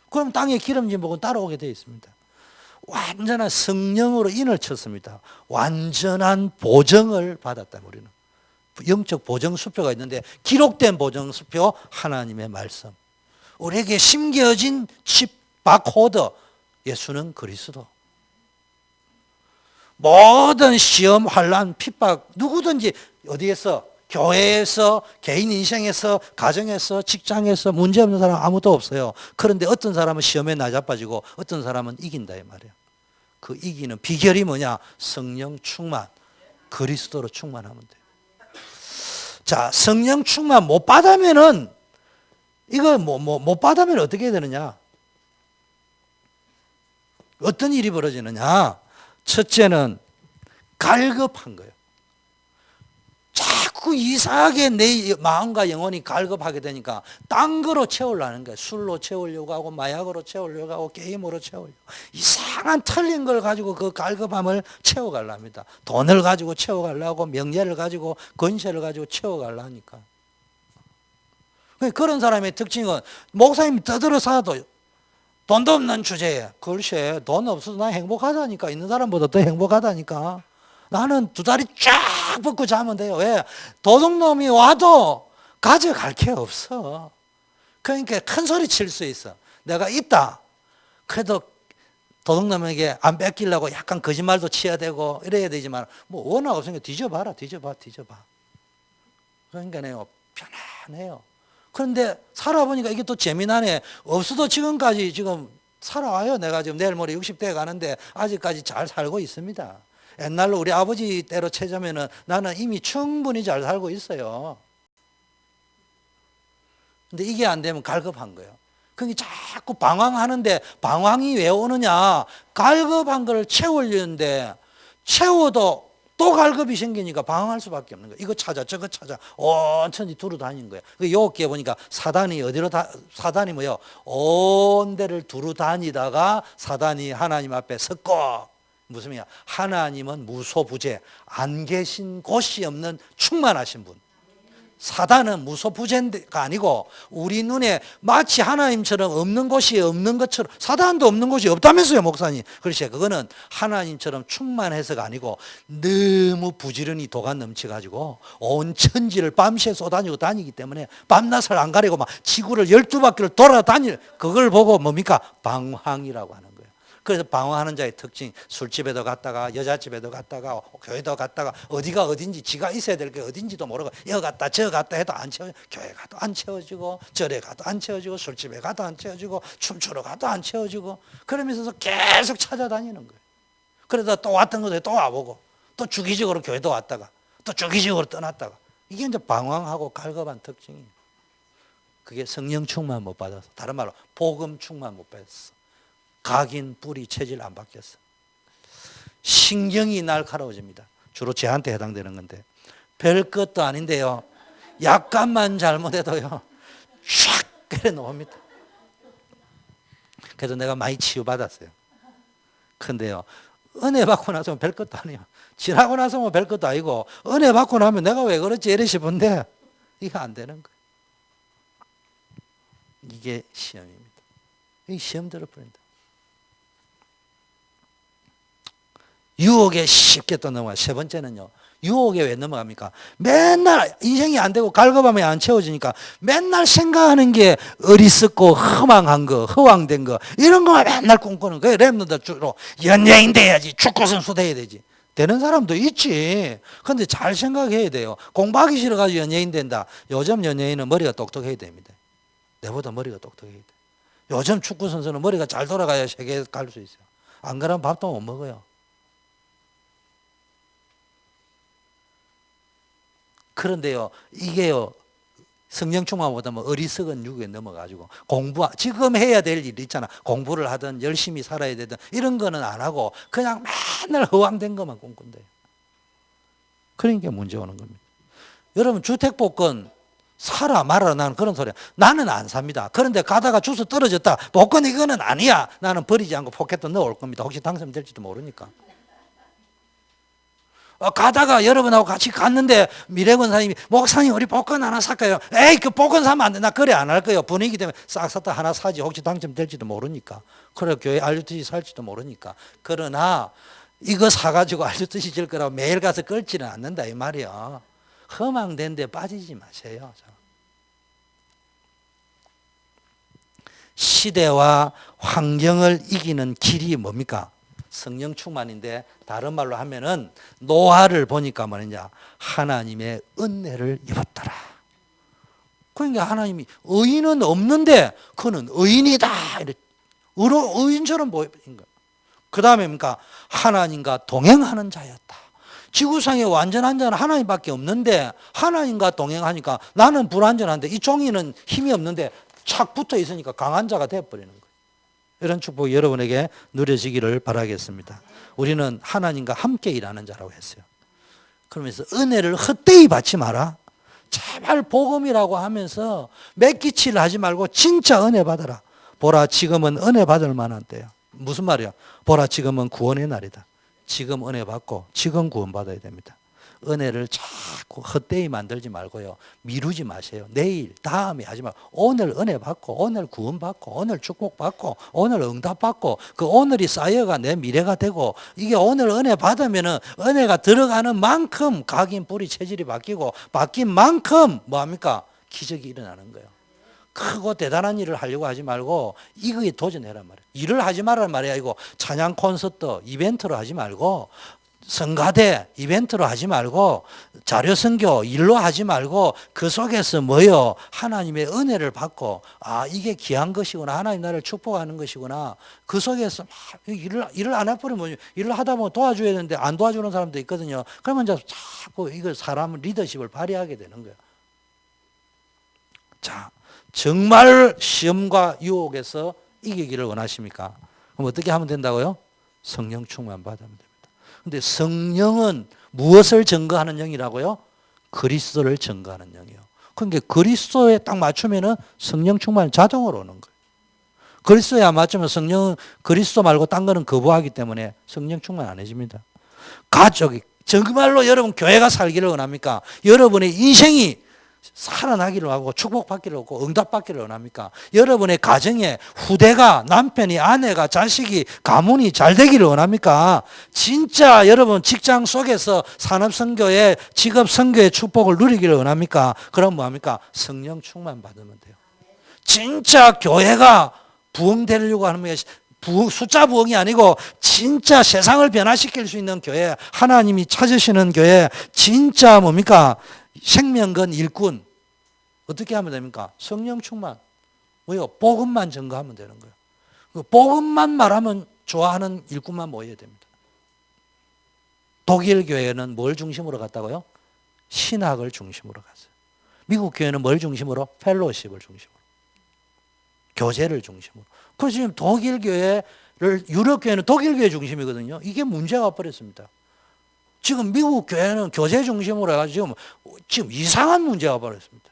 [SPEAKER 2] 그럼 땅의 기름진 복은 따라오게 되어 있습니다. 완전한 성령으로 인을 쳤습니다. 완전한 보정을 받았다 우리는. 영적 보정 수표가 있는데 기록된 보정 수표 하나님의 말씀. 우리에게 심겨진 칩 바코드, 예수는 그리스도. 모든 시험, 환난, 핍박 누구든지 어디에서, 교회에서, 개인 인생에서, 가정에서, 직장에서 문제없는 사람 아무도 없어요. 그런데 어떤 사람은 시험에 나자빠지고 어떤 사람은 이긴다 이 말이에요. 그 이기는 비결이 뭐냐? 성령 충만. 그리스도로 충만하면 돼요. 자, 성령 충만 못 받으면은 이거 못 받으면 어떻게 해야 되느냐? 어떤 일이 벌어지느냐? 첫째는 갈급한 거예요. 자꾸 이상하게 내 마음과 영혼이 갈급하게 되니까 딴 거로 채우려는 거예요. 술로 채우려고 하고 마약으로 채우려고 하고 게임으로 채우려고 이상한 틀린 걸 가지고 그 갈급함을 채워가려 합니다. 돈을 가지고 채워가려고 명예를 가지고 권세를 가지고 채워가려 하니까. 그런 사람의 특징은 목사님이 떠들어 사도 돈도 없는 주제에 글쎄 돈 없어도 난 행복하다니까. 있는 사람보다 더 행복하다니까. 나는 두 다리 쫙 뻗고 자면 돼요. 왜? 도둑놈이 와도 가져갈 게 없어. 그러니까 큰 소리 칠 수 있어. 내가 있다. 그래도 도둑놈에게 안 뺏기려고 약간 거짓말도 치야 되고 이래야 되지만 뭐 워낙 없으니까 뒤져봐라. 그러니까요 편안해요. 그런데 살아보니까 이게 또 재미나네. 없어도 지금까지 지금 살아와요. 내가 지금 내일 모레 60대에 가는데 아직까지 잘 살고 있습니다. 옛날로 우리 아버지 때로 치자면은 나는 이미 충분히 잘 살고 있어요. 근데 이게 안 되면 갈급한 거예요. 그게 자꾸 방황하는데 방황이 왜 오느냐? 갈급한 걸 채우려는데 채워도 또 갈급이 생기니까 방황할 수밖에 없는 거예요. 이거 찾아 저거 찾아 온천지 두루 다니는 거예요. 여기에 보니까 사단이 사단이 뭐예요? 온 데를 두루 다니다가 사단이 하나님 앞에 섰고 무슨 말이야? 하나님은 무소부재, 안 계신 곳이 없는 충만하신 분. 사단은 무소부재가 아니고 우리 눈에 마치 하나님처럼 없는 곳이 없는 것처럼, 사단도 없는 곳이 없다면서요, 목사님. 그렇지. 그거는 하나님처럼 충만해서가 아니고 너무 부지런히 도가 넘쳐가지고 온 천지를 밤새 쏘다니고 다니기 때문에 밤낮을 안 가리고 막 지구를 12바퀴를 돌아다닐, 그걸 보고 뭡니까? 방황이라고 하는 거예요. 그래서 방황하는 자의 특징, 술집에도 갔다가 여자집에도 갔다가 교회도 갔다가 어디가 어딘지 지가 있어야 될 게 어딘지도 모르고 여기 갔다 저 갔다 해도 안 채워, 교회 가도 안 채워지고 절에 가도 안 채워지고 술집에 가도 안 채워지고 춤추러 가도 안 채워지고 그러면서 계속 찾아다니는 거예요. 그러다 또 왔던 곳에 또 와보고 또 주기적으로 교회도 왔다가 또 주기적으로 떠났다가 이게 이제 방황하고 갈급한 특징이에요. 그게 성령 충만 못 받아서, 다른 말로 복음 충만 못 받았어. 각인, 뿌리, 체질 안 바뀌었어. 신경이 날카로워집니다. 주로 저한테 해당되는 건데 별 것도 아닌데요. 약간만 잘못해도요. 샥 그래 놓습니다. 그래서 내가 많이 치유받았어요. 근데요. 은혜 받고 나서는 별 것도 아니에요. 지나고 나서 뭐 별 것도 아니고 은혜 받고 나면 내가 왜 그렇지 이래 싶은데 이게 안 되는 거예요. 이게 시험입니다. 이 시험 들어버린다. 유혹에 쉽게 또 넘어가요. 세 번째는요. 유혹에 왜 넘어갑니까? 맨날 인생이 안 되고 갈급함이 안 채워지니까 맨날 생각하는 게 어리석고 허망한 거, 허황된 거 이런 거만 맨날 꿈꾸는 거예요. 랩런들 주로 연예인 돼야지, 축구선수 돼야 되지. 되는 사람도 있지. 근데 잘 생각해야 돼요. 공부하기 싫어가지고 연예인 된다. 요즘 연예인은 머리가 똑똑해야 됩니다. 내보다 머리가 똑똑해야 돼. 요즘 축구선수는 머리가 잘 돌아가야 세계에 갈 수 있어요. 안 그러면 밥도 못 먹어요. 그런데요, 이게요, 성령 충만 못하면 어리석은 유혹에 넘어가지고 지금 해야 될 일 있잖아. 공부를 하든 열심히 살아야 되든 이런 거는 안 하고 그냥 맨날 허황된 것만 꿈꾼대요. 그러니까 문제 오는 겁니다. 여러분, 주택복권 사라 말아라 나는 그런 소리야. 나는 안 삽니다. 그런데 가다가 주스 떨어졌다. 복권 이거는 아니야. 나는 버리지 않고 포켓도 넣어올 겁니다. 혹시 당첨될지도 모르니까. 가다가 여러분하고 같이 갔는데 미래권사님이 목사님 우리 복권 하나 살까요? 에이 그 복권 사면 안 돼. 나 그래 안 할 거예요. 분위기 때문에 싹 샀다 하나 사지. 혹시 당첨될지도 모르니까. 그래 교회 알루트시 살지도 모르니까. 그러나 이거 사가지고 알루트시 질 거라고 매일 가서 끌지는 않는다 이 말이야. 허망된 데 빠지지 마세요. 시대와 환경을 이기는 길이 뭡니까? 성령 충만인데 다른 말로 하면은 노아를 보니까 뭐냐, 하나님의 은혜를 입었더라. 그러니까 하나님이 의인은 없는데 그는 의인이다. 의인처럼 보인 거야. 그 다음에 뭡니까? 하나님과 동행하는 자였다. 지구상에 완전한 자는 하나님밖에 없는데 하나님과 동행하니까 나는 불완전한데 이 종이는 힘이 없는데 착 붙어 있으니까 강한 자가 되어버리는 거예요. 이런 축복이 여러분에게 누려지기를 바라겠습니다. 우리는 하나님과 함께 일하는 자라고 했어요. 그러면서 은혜를 헛되이 받지 마라. 제발 복음이라고 하면서 맥기치를 하지 말고 진짜 은혜 받아라. 보라 지금은 은혜 받을 만한 때야. 무슨 말이야? 보라 지금은 구원의 날이다. 지금 은혜 받고 지금 구원 받아야 됩니다. 은혜를 자꾸 헛되이 만들지 말고요. 미루지 마세요. 내일, 다음에 하지 말고 오늘 은혜 받고 오늘 구원 받고 오늘 축복 받고 오늘 응답 받고 그 오늘이 쌓여가 내 미래가 되고 이게 오늘 은혜 받으면은 은혜가 들어가는 만큼 각인 뿌리 체질이 바뀌고 바뀐 만큼 뭐합니까? 기적이 일어나는 거예요. 크고 대단한 일을 하려고 하지 말고 이거에 도전해란 말이에요. 일을 하지 말란 말이야. 이거 찬양 콘서트 이벤트로 하지 말고 성가대 이벤트로 하지 말고 자료 선교 일로 하지 말고 그 속에서 뭐요? 하나님의 은혜를 받고 아 이게 귀한 것이구나. 하나님 나를 축복하는 것이구나. 그 속에서 일을 안 해버리면 일을 하다 보면 도와줘야 되는데 안 도와주는 사람도 있거든요. 그러면 이제 자꾸 이거 사람 리더십을 발휘하게 되는 거예요. 자, 정말 시험과 유혹에서 이기기를 원하십니까? 그럼 어떻게 하면 된다고요? 성령 충만 받으면 됩니다. 근데 성령은 무엇을 증거하는 영이라고요? 그리스도를 증거하는 영이에요. 그러니까 그리스도에 딱 맞추면은 성령 충만이 자동으로 오는 거예요. 그리스도에 안 맞추면 성령은 그리스도 말고 딴 거는 거부하기 때문에 성령 충만 안 해집니다. 가족이 정말로 여러분 교회가 살기를 원합니까? 여러분의 인생이 살아나기를 하고 축복받기를 하고 응답받기를 원합니까? 여러분의 가정에 후대가 남편이 아내가 자식이 가문이 잘 되기를 원합니까? 진짜 여러분 직장 속에서 산업선교의 직업선교의 축복을 누리기를 원합니까? 그럼 뭐합니까? 성령 충만 받으면 돼요. 진짜 교회가 부흥되려고 하는 게 숫자 부흥이 아니고 진짜 세상을 변화시킬 수 있는 교회, 하나님이 찾으시는 교회, 진짜 뭡니까? 생명건 일꾼. 어떻게 하면 됩니까? 성령 충만. 뭐요? 복음만 증거하면 되는 거예요. 복음만 말하면 좋아하는 일꾼만 모여야 됩니다. 독일 교회는 뭘 중심으로 갔다고요? 신학을 중심으로 갔어요. 미국 교회는 뭘 중심으로? 펠로십을 중심으로. 교제를 중심으로. 그래서 지금 독일 교회를, 유럽 교회는 독일 교회 중심이거든요. 이게 문제가 버렸습니다. 지금 미국 교회는 교제 중심으로 해가지고 지금 이상한 문제가 벌어졌습니다.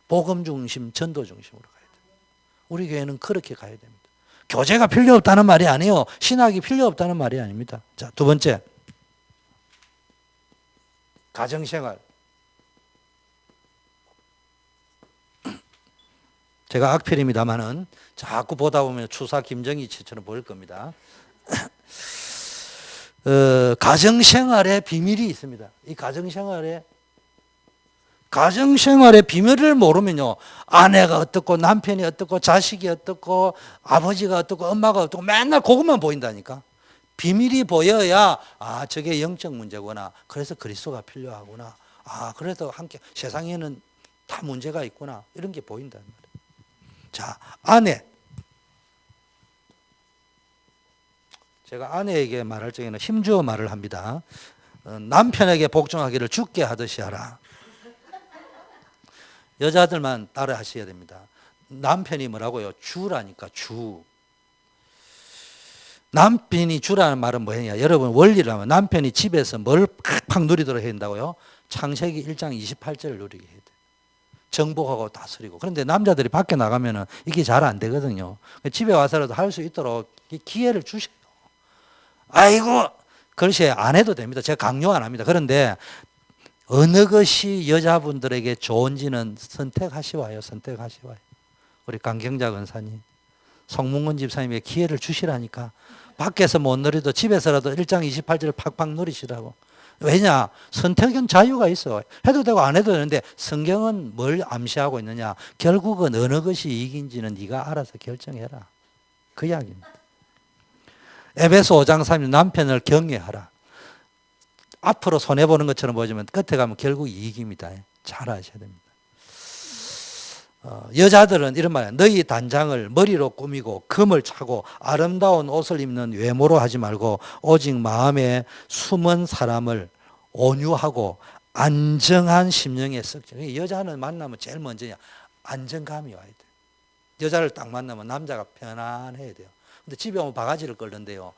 [SPEAKER 2] 복음 중심, 전도 중심으로 가야 됩니다. 우리 교회는 그렇게 가야 됩니다. 교제가 필요 없다는 말이 아니에요. 신학이 필요 없다는 말이 아닙니다. 자, 두 번째. 가정생활. 제가 악필입니다만은 자꾸 보다 보면 추사 김정희처럼 보일 겁니다. 가정생활의 비밀이 있습니다. 이 가정생활의 비밀을 모르면요, 아내가 어떻고 남편이 어떻고 자식이 어떻고 아버지가 어떻고 엄마가 어떻고 맨날 그것만 보인다니까. 비밀이 보여야 아 저게 영적 문제구나. 그래서 그리스도가 필요하구나. 아 그래도 함께 세상에는 다 문제가 있구나. 이런 게 보인다는 말이에요. 자, 아내. 제가 아내에게 말할 적에는 힘주어 말을 합니다. 남편에게 복종하기를 주께 하듯이 하라. 여자들만 따라 하셔야 됩니다. 남편이 뭐라고요? 주라니까 주. 남편이 주라는 말은 뭐냐? 여러분 원리를 하면 남편이 집에서 뭘 팍팍 누리도록 해야 된다고요? 창세기 1장 28절을 누리게 해야 돼요. 정복하고 다스리고. 그런데 남자들이 밖에 나가면은 이게 잘 안 되거든요. 집에 와서라도 할 수 있도록 기회를 주셔요. 아이고, 그렇지 안 해도 됩니다. 제가 강요 안 합니다. 그런데 어느 것이 여자분들에게 좋은지는 선택하시와요. 선택하시와요. 우리 강경자 권사님, 송문근 집사님에게 기회를 주시라니까. 밖에서 못 누리도 집에서라도 1장 28절을 팍팍 누리시라고. 왜냐? 선택은 자유가 있어. 해도 되고 안 해도 되는데 성경은 뭘 암시하고 있느냐? 결국은 어느 것이 이익인지는 네가 알아서 결정해라. 그 이야기입니다. 에베소 5장 3절 남편을 경외하라. 앞으로 손해보는 것처럼 보지만 끝에 가면 결국 이익입니다. 잘 아셔야 됩니다. 여자들은 이런 말이야. 너희 단장을 머리로 꾸미고 금을 차고 아름다운 옷을 입는 외모로 하지 말고 오직 마음에 숨은 사람을 온유하고 안정한 심령에 썩지. 여자는 만나면 제일 먼저냐 안정감이 와야 돼. 여자를 딱 만나면 남자가 편안해야 돼요. 근데 집에 오면 바가지를 끌는데요.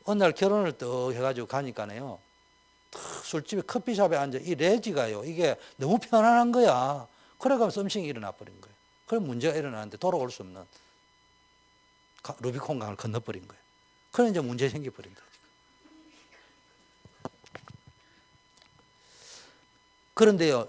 [SPEAKER 2] 어느 날 결혼을 또 해가지고 가니까요. 술집에 커피숍에 앉아 이 레지가요. 이게 너무 편안한 거야. 그래가 썸씽이 일어나 버린 거예요. 그럼 문제가 일어나는데 돌아올 수 없는 루비콘 강을 건너버린 거예요. 그래 이제 문제 생겨버린다. 그런데요,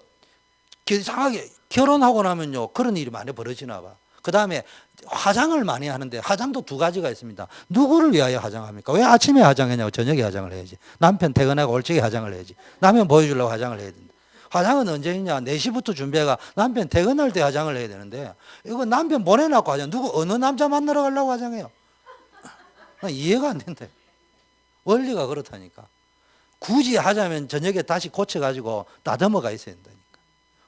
[SPEAKER 2] 이상하게 결혼하고 나면요 그런 일이 많이 벌어지나 봐. 그 다음에 화장을 많이 하는데 화장도 두 가지가 있습니다. 누구를 위하여 화장합니까? 왜 아침에 화장하냐고 저녁에 화장을 해야지. 남편 퇴근하고 올적에 화장을 해야지. 남편 보여주려고 화장을 해야 된다. 화장은 언제 했냐? 4시부터 준비해가 남편 퇴근할 때 화장을 해야 되는데 이거 남편 보내놓고 화장 어느 남자 만나러 가려고 화장해요? 이해가 안 된다. 원리가 그렇다니까. 굳이 하자면 저녁에 다시 고쳐가지고 다듬어가 있어야 된다니까.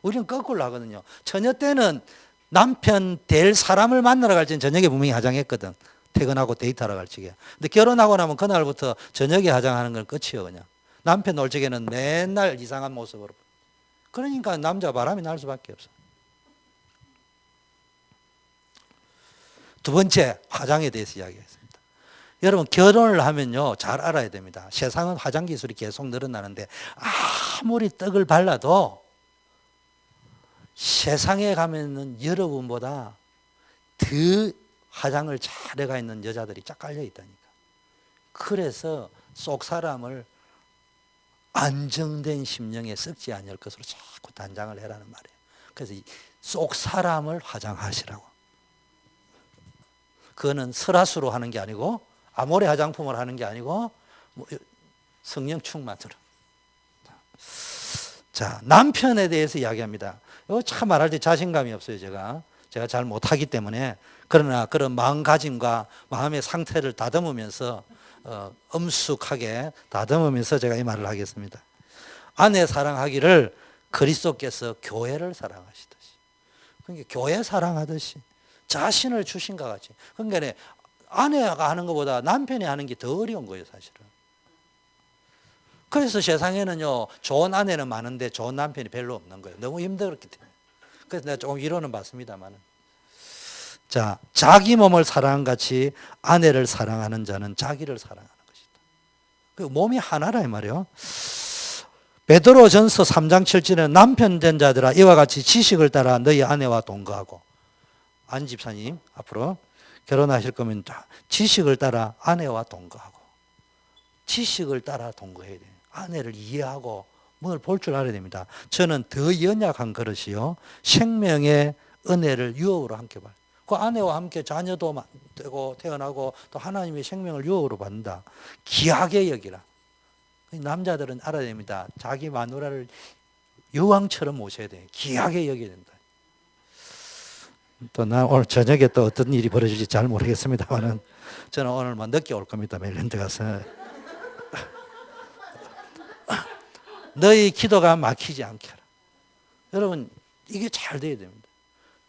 [SPEAKER 2] 우리는 거꾸로 하거든요. 처녀 때는 남편 될 사람을 만나러 갈 때는 저녁에 분명히 화장했거든. 퇴근하고 데이트하러 갈 적에. 근데 결혼하고 나면 그날부터 저녁에 화장하는 건 끝이에요. 그냥. 남편 올 적에는 맨날 이상한 모습으로. 그러니까 남자 바람이 날 수밖에 없어. 두 번째, 화장에 대해서 이야기했습니다. 여러분 결혼을 하면요 잘 알아야 됩니다. 세상은 화장 기술이 계속 늘어나는데 아무리 떡을 발라도 세상에 가면은 여러분보다 더 화장을 잘해가 있는 여자들이 쫙 깔려 있다니까. 그래서 속 사람을 안정된 심령에 썩지 않을 것으로 자꾸 단장을 해라는 말이에요. 그래서 속 사람을 화장하시라고. 그거는 설화수로 하는 게 아니고 아모레 화장품을 하는 게 아니고 성령 충만으로. 자, 남편에 대해서 이야기합니다. 이거 참 말할 때 자신감이 없어요. 제가 잘 못하기 때문에. 그러나 그런 마음가짐과 마음의 상태를 다듬으면서 엄숙하게 다듬으면서 제가 이 말을 하겠습니다. 아내 사랑하기를 그리스도께서 교회를 사랑하시듯이. 그러니까 교회 사랑하듯이 자신을 주신 것 같이. 그러니까 아내가 하는 것보다 남편이 하는 게 더 어려운 거예요, 사실은. 그래서 세상에는요, 좋은 아내는 많은데 좋은 남편이 별로 없는 거예요. 너무 힘들었기 때문에. 그래서 내가 조금 위로는 받습니다만. 자, 자기 몸을 사랑한 같이 아내를 사랑하는 자는 자기를 사랑하는 것이다. 그 몸이 하나라 이 말이에요. 베드로전서 3장 7절에는 남편 된 자들아 이와 같이 지식을 따라 너희 아내와 동거하고. 안 집사님 앞으로 결혼하실 거면 지식을 따라 아내와 동거하고. 지식을 따라 동거해야 돼요. 아내를 이해하고 뭘 볼 줄 알아야 됩니다. 저는 더 연약한 그릇이요 생명의 은혜를 유업으로 함께 봐요. 그 아내와 함께 자녀도 되고 태어나고 또 하나님의 생명을 유업으로 받는다. 귀하게 여기라. 남자들은 알아야 됩니다. 자기 마누라를 여왕처럼 모셔야 돼요. 귀하게 여겨야 된다. 또 나 오늘 저녁에 또 어떤 일이 벌어질지 잘 모르겠습니다만은 저는 오늘 뭐 늦게 올 겁니다. 멜랜드 가서. 너희 기도가 막히지 않게 하라. 여러분 이게 잘 돼야 됩니다.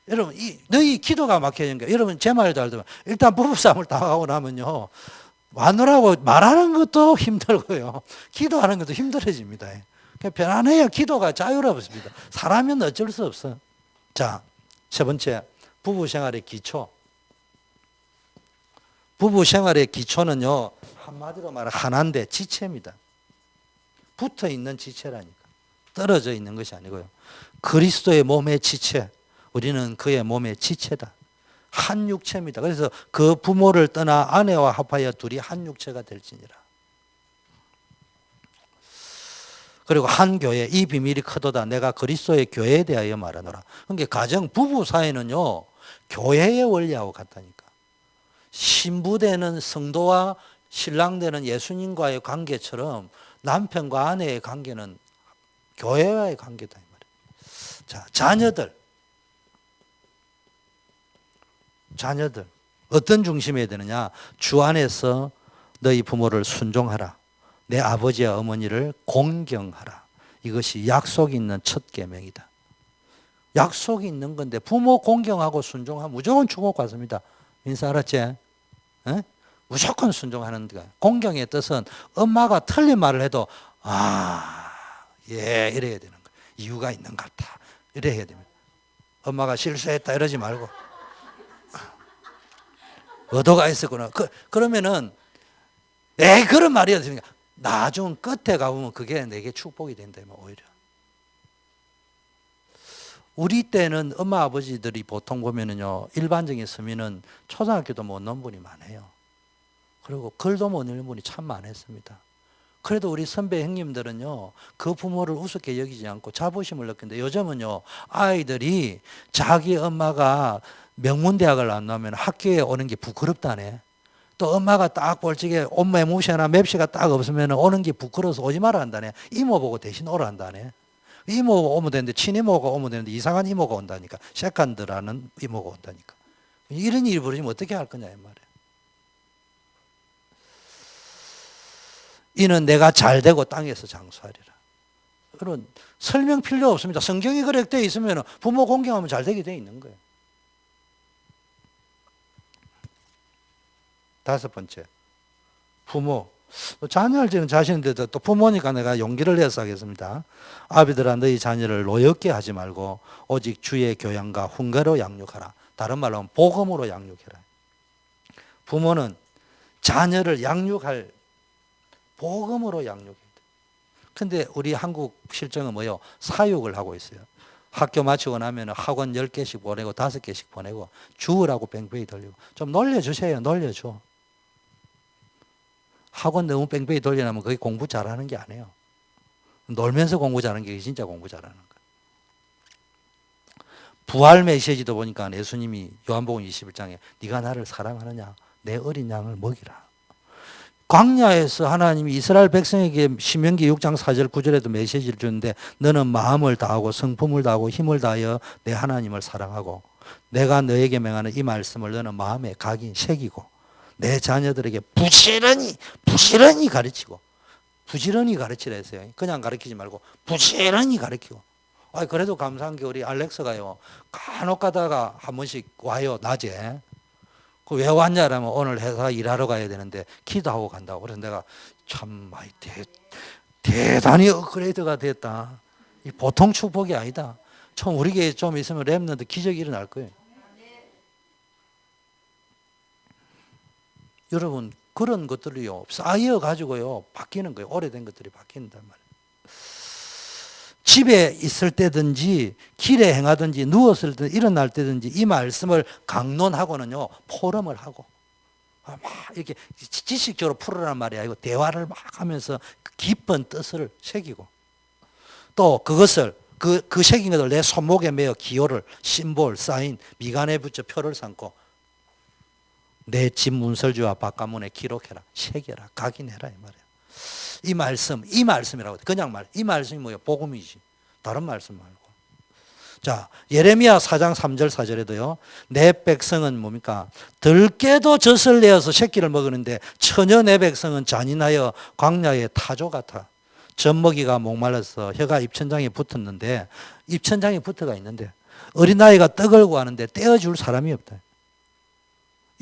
[SPEAKER 2] 여러분 너희 기도가 막혀야 되는 거예요. 여러분 제 말을 잘 들으면 일단 부부싸움을 당하고 나면요 마누라하고 말하는 것도 힘들고요 기도하는 것도 힘들어집니다. 그냥 편안해야 기도가 자유롭습니다. 사람은 어쩔 수 없어. 자, 세 번째 부부 생활의 기초. 부부 생활의 기초는요 한마디로 말하면 하나인데 지체입니다. 붙어 있는 지체라니까. 떨어져 있는 것이 아니고요. 그리스도의 몸의 지체. 우리는 그의 몸의 지체다. 한 육체입니다. 그래서 그 부모를 떠나 아내와 합하여 둘이 한 육체가 될지니라. 그리고 한 교회 이 비밀이 크도다. 내가 그리스도의 교회에 대하여 말하노라. 그러니까 가정 부부 사이는요 교회의 원리하고 같다니까. 신부되는 성도와 신랑되는 예수님과의 관계처럼 남편과 아내의 관계는 교회와의 관계다 이 말이에요. 자, 자녀들 어떤 중심이어야 되느냐? 주 안에서 너희 부모를 순종하라. 내 아버지와 어머니를 공경하라. 이것이 약속 있는 첫 계명이다. 약속이 있는 건데 부모 공경하고 순종하면 무조건 축복받습니다. 민수 알았지? 에? 무조건 순종하는 거야. 공경의 뜻은 엄마가 틀린 말을 해도 예 이래야 되는 거야. 이유가 있는 것 같아. 이래야 됩니다. 엄마가 실수했다 이러지 말고 의도가 있었구나. 그러면은 그런 말이야. 나중 끝에 가보면 그게 내게 축복이 된다. 오히려. 우리 때는 엄마 아버지들이 보통 보면은요, 일반적인 서민은 초등학교도 못 넣은 분이 많아요. 그리고 글도 못 읽는 분이 참 많았습니다. 그래도 우리 선배 형님들은요, 그 부모를 우습게 여기지 않고 자부심을 느끼는데 요즘은요, 아이들이 자기 엄마가 명문대학을 안 나오면 학교에 오는 게 부끄럽다네. 또 엄마가 딱 볼적에 옷 매무새나 맵시가 딱 없으면 오는 게 부끄러워서 오지 마라 한다네. 이모 보고 대신 오라 한다네. 이모가 오면 되는데 친이모가 오면 되는데 이상한 이모가 온다니까. 세컨드라는 이모가 온다니까. 이런 일이 벌어지면 어떻게 할 거냐 이 말이야. 이는 내가 잘 되고 땅에서 장수하리라. 그런 설명 필요 없습니다. 성경이 그렇게 되어 있으면 부모 공경하면 잘 되게 되어 있는 거예요. 다섯 번째, 부모. 자녀를 지는 자신인데도 또 부모니까 내가 용기를 내서 하겠습니다. 아비들아 너희 자녀를 노엽게 하지 말고 오직 주의 교양과 훈계로 양육하라. 다른 말로 하면 복음으로 양육해라. 부모는 자녀를 양육할 복음으로 양육해야 돼. 근데 우리 한국 실정은 뭐예요? 사육을 하고 있어요. 학교 마치고 나면 학원 10개씩 보내고 5개씩 보내고 주우라고 뺑뺑이 돌리고 좀 놀려주세요. 놀려줘. 학원 너무 뺑뺑이 돌려놓으면 그게 공부 잘하는 게 아니에요. 놀면서 공부 잘하는 게 진짜 공부 잘하는 거예요. 부활 메시지도 보니까 예수님이 요한복음 21장에 네가 나를 사랑하느냐 내 어린 양을 먹이라. 광야에서 하나님이 이스라엘 백성에게 신명기 6장 4절 9절에도 메시지를 주는데 너는 마음을 다하고 성품을 다하고 힘을 다하여 내 하나님을 사랑하고 내가 너에게 명하는 이 말씀을 너는 마음에 각인 새기고 내 자녀들에게 부지런히 가르치고 부지런히 가르치라 했어요. 그냥 가르치지 말고 부지런히 가르치고. 그래도 감사한 게 우리 알렉스가요. 간혹 가다가 한 번씩 와요. 낮에. 왜 왔냐라면 오늘 회사 일하러 가야 되는데 기도하고 간다고. 그래서 내가 참 대단히 업그레이드가 됐다. 이 보통 축복이 아니다. 처음 우리 교회에 좀 있으면 랩런트 기적이 일어날 거예요. 여러분 그런 것들이요 쌓여 가지고요 바뀌는 거예요. 오래된 것들이 바뀐단 말이에요. 집에 있을 때든지 길에 행하든지 누웠을 때 일어날 때든지 이 말씀을 강론하고는요 포럼을 하고 막 이렇게 지식적으로 풀으란 말이 아니고 대화를 막 하면서 깊은 뜻을 새기고 또 그것을 그 새긴 것을 내 손목에 매어 기호를 심볼 사인 미간에 붙여 표를 삼고 내 집 문설주와 바깥문에 기록해라 새겨라 각인해라 이 말이에요. 이 말씀이라고 그냥 이 말씀이 뭐예요? 복음이지. 다른 말씀 말고. 자, 예레미야 4장 3절 4절에도요. 내 백성은 뭡니까? 들깨도 젖을 내어서 새끼를 먹으는데 처녀 내 백성은 잔인하여 광야의 타조 같아. 젖먹이가 목말라서 혀가 입천장에 붙었는데 입천장에 붙어가 있는데 어린아이가 떡을 구하는데 떼어줄 사람이 없다.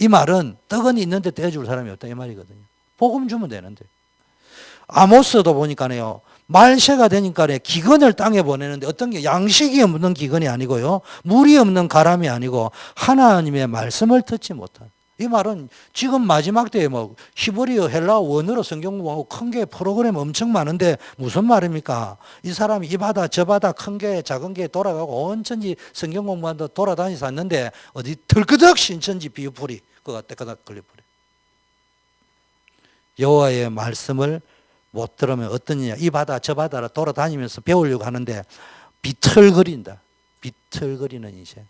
[SPEAKER 2] 이 말은 떡은 있는데 떼어줄 사람이 없다 이 말이거든요. 복음 주면 되는데. 아모스도 보니까요. 말세가 되니까 기근을 땅에 보내는데 어떤 게 양식이 없는 기근이 아니고요. 물이 없는 가람이 아니고 하나님의 말씀을 듣지 못한. 이 말은 지금 마지막 때에 히브리어 헬라어 원어로 성경 공부하고 큰 게 프로그램 엄청 많은데 무슨 말입니까? 이 사람이 이 바다 저 바다 큰 게 작은 게 돌아가고 온천지 성경 공부한다 돌아다니서 왔는데 어디 덜끄덕 신천지 비유풀이 그가 때까닥 걸려버려. 여호와의 말씀을 못 들으면 어떠냐. 이 바다 저 바다를 돌아다니면서 배우려고 하는데 비틀거린다. 비틀거리는 인생.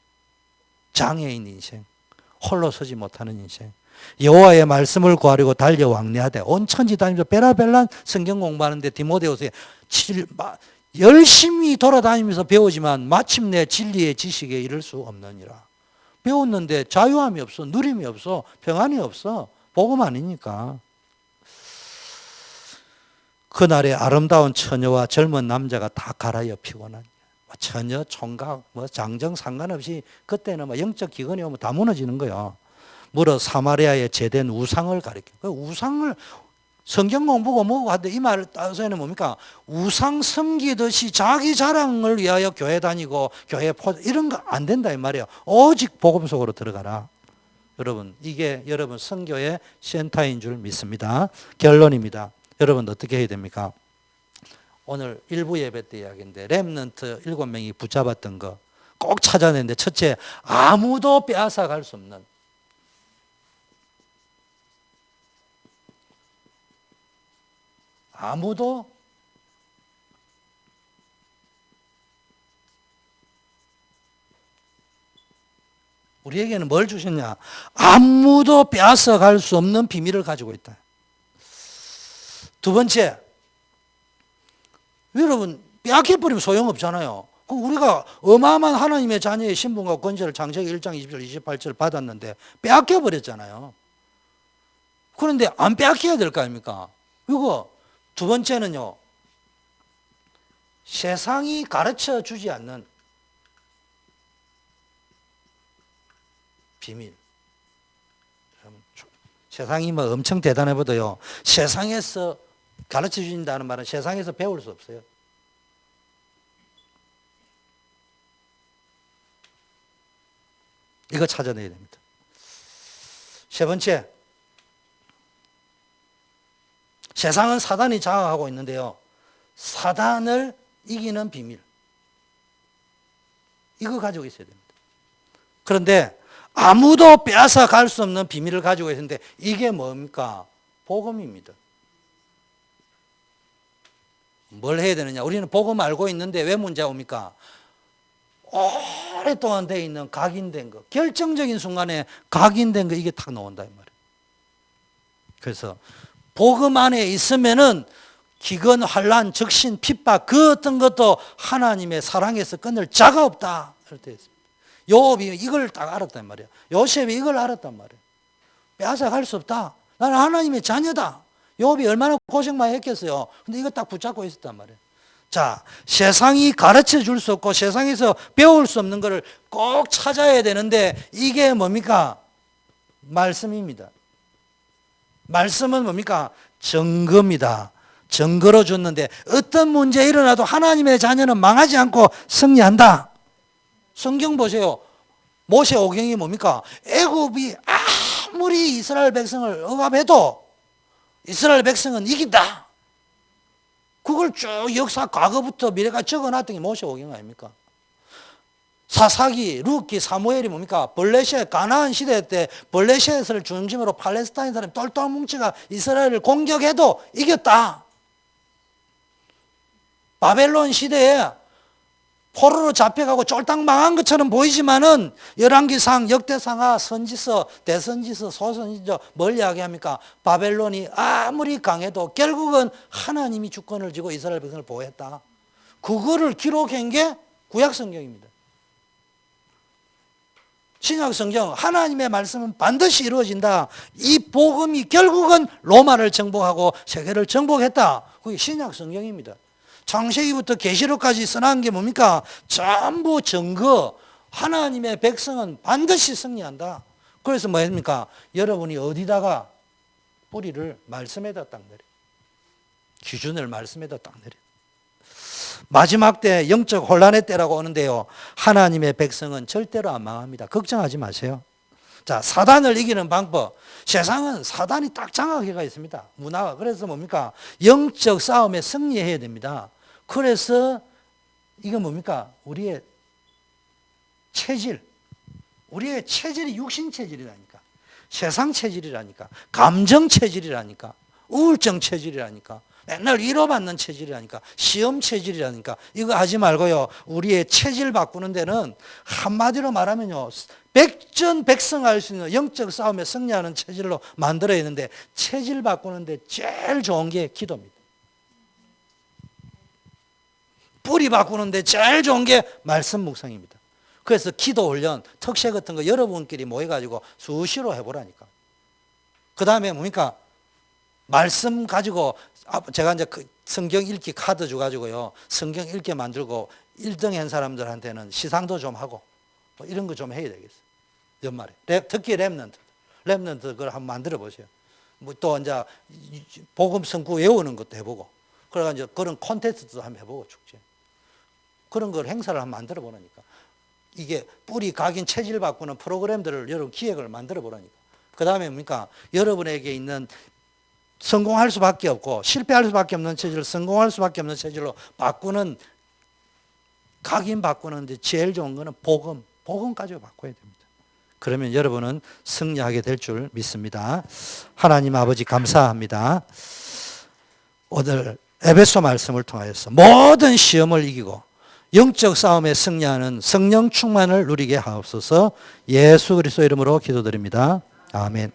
[SPEAKER 2] 장애인 인생. 홀로 서지 못하는 인생. 여호와의 말씀을 구하려고 달려 왕래하되 온 천지 다니면서 베라벨란 성경 공부하는데 디모데후서에 열심히 돌아다니면서 배우지만 마침내 진리의 지식에 이를 수 없느니라. 배웠는데 자유함이 없어. 누림이 없어. 평안이 없어. 복음 아니니까. 그날에 아름다운 처녀와 젊은 남자가 다 갈아여 피곤한. 전혀 총각, 장정 상관없이 그때는 영적 기근이 오면 다 무너지는 거야. 무릇 사마리아에 제된 우상을 가리켜. 그 우상을 성경 공부고 뭐고 하는데 이 말을 따서는 뭡니까? 우상 섬기듯이 자기 자랑을 위하여 교회 다니고 교회 이런 거 안 된다 이 말이에요. 오직 복음 속으로 들어가라. 여러분 이게 여러분 선교의 센터인 줄 믿습니다. 결론입니다. 여러분 어떻게 해야 됩니까? 오늘 일부 예배 때 이야기인데 렘넌트 7명이 붙잡았던 거 꼭 찾아내는데 첫째 아무도 빼앗아 갈 수 없는 아무도 우리에게는 뭘 주셨냐? 아무도 빼앗아 갈 수 없는 비밀을 가지고 있다. 두 번째, 여러분 빼앗겨버리면 소용없잖아요. 그럼 우리가 어마어마한 하나님의 자녀의 신분과 권세를 창세기 1장 20절 28절 받았는데 빼앗겨버렸잖아요. 그런데 안 빼앗겨야 될 거 아닙니까? 이거 두 번째는요, 세상이 가르쳐 주지 않는 비밀. 세상이 뭐 엄청 대단해 보도요, 세상에서 가르쳐 주신다는 말은 세상에서 배울 수 없어요. 이거 찾아내야 됩니다. 세 번째, 세상은 사단이 장악하고 있는데요, 사단을 이기는 비밀, 이거 가지고 있어야 됩니다. 그런데 아무도 빼앗아 갈 수 없는 비밀을 가지고 있는데 이게 뭡니까? 복음입니다. 뭘 해야 되느냐? 우리는 복음 알고 있는데 왜 문제가 옵니까? 오랫동안 돼 있는 각인된 거, 결정적인 순간에 각인된 거, 이게 탁 나온다 이 말이에요. 그래서 복음 안에 있으면은 기근, 환란, 적신, 핍박 그 어떤 것도 하나님의 사랑에서 끊을 자가 없다 이렇게 했습니다. 요업이 이걸 딱 알았단 말이에요. 요셉이 이걸 알았단 말이에요. 빼앗아 갈 수 없다. 나는 하나님의 자녀다. 요업이 얼마나 고생 많이 했겠어요. 근데 이거 딱 붙잡고 있었단 말이에요. 자, 세상이 가르쳐 줄 수 없고 세상에서 배울 수 없는 것을 꼭 찾아야 되는데 이게 뭡니까? 말씀입니다. 말씀은 뭡니까? 증거입니다. 증거로 줬는데 어떤 문제 일어나도 하나님의 자녀는 망하지 않고 승리한다. 성경 보세요. 모세 오경이 뭡니까? 애굽이 아무리 이스라엘 백성을 억압해도 이스라엘 백성은 이긴다. 그걸 쭉 역사 과거부터 미래까지 적어놨던 게 모세 오경 아닙니까? 사사기, 룻기, 사무엘이 뭡니까? 블레셋, 가나안 시대 때 블레셋을 중심으로 팔레스타인 사람 똘똘 뭉치가 이스라엘을 공격해도 이겼다. 바벨론 시대에 포로로 잡혀가고 쫄딱 망한 것처럼 보이지만은 열왕기상, 역대상하, 선지서, 대선지서, 소선지서 뭘 이야기합니까? 바벨론이 아무리 강해도 결국은 하나님이 주권을 쥐고 이스라엘 백성을 보호했다. 그거를 기록한 게 구약성경입니다. 신약성경, 하나님의 말씀은 반드시 이루어진다. 이 복음이 결국은 로마를 정복하고 세계를 정복했다. 그게 신약성경입니다. 창세기부터 계시록까지 써놓은 게 뭡니까? 전부 증거. 하나님의 백성은 반드시 승리한다. 그래서 뭐 했습니까? 여러분이 어디다가 뿌리를 말씀에다 딱 내려. 기준을 말씀에다 딱 내려. 마지막 때 영적 혼란의 때라고 오는데요, 하나님의 백성은 절대로 안 망합니다. 걱정하지 마세요. 자, 사단을 이기는 방법. 세상은 사단이 딱 장악해가 있습니다. 문화가. 그래서 뭡니까? 영적 싸움에 승리해야 됩니다. 그래서 이거 뭡니까? 우리의 체질. 우리의 체질이 육신 체질이라니까. 세상 체질이라니까. 감정 체질이라니까. 우울증 체질이라니까. 맨날 위로받는 체질이라니까. 시험 체질이라니까. 이거 하지 말고요, 우리의 체질 바꾸는 데는 한마디로 말하면요, 백전백승할 수 있는 영적 싸움에 승리하는 체질로 만들어야 되는데, 체질 바꾸는 데 제일 좋은 게 기도입니다. 뿌리 바꾸는 데 제일 좋은 게 말씀 묵상입니다. 그래서 기도 훈련, 특세 같은 거 여러분끼리 모여가지고 수시로 해보라니까. 그 다음에 뭡니까? 말씀 가지고 제가 이제 그 성경 읽기 카드 줘가지고요, 성경 읽게 만들고 1등 한 사람들한테는 시상도 좀 하고 뭐 이런 거 좀 해야 되겠어요. 연말에. 특히 랩런트 그걸 한번 만들어 보세요. 뭐 또 이제 복음 성구 외우는 것도 해보고, 그러니까 이제 그런 콘테스트도 한번 해보고 축제. 그런 걸 행사를 한번 만들어 보라니까. 이게 뿌리 각인 체질 바꾸는 프로그램들을 여러분 기획을 만들어 보라니까. 그 다음에 뭡니까? 여러분에게 있는 성공할 수밖에 없고 실패할 수밖에 없는 체질을 성공할 수밖에 없는 체질로 바꾸는, 각인 바꾸는데 제일 좋은 거는 복음 가지고 바꿔야 됩니다. 그러면 여러분은 승리하게 될 줄 믿습니다. 하나님 아버지 감사합니다. 오늘 에베소 말씀을 통하여서 모든 시험을 이기고 영적 싸움에 승리하는 성령 충만을 누리게 하옵소서. 예수 그리스도 이름으로 기도드립니다. 아멘.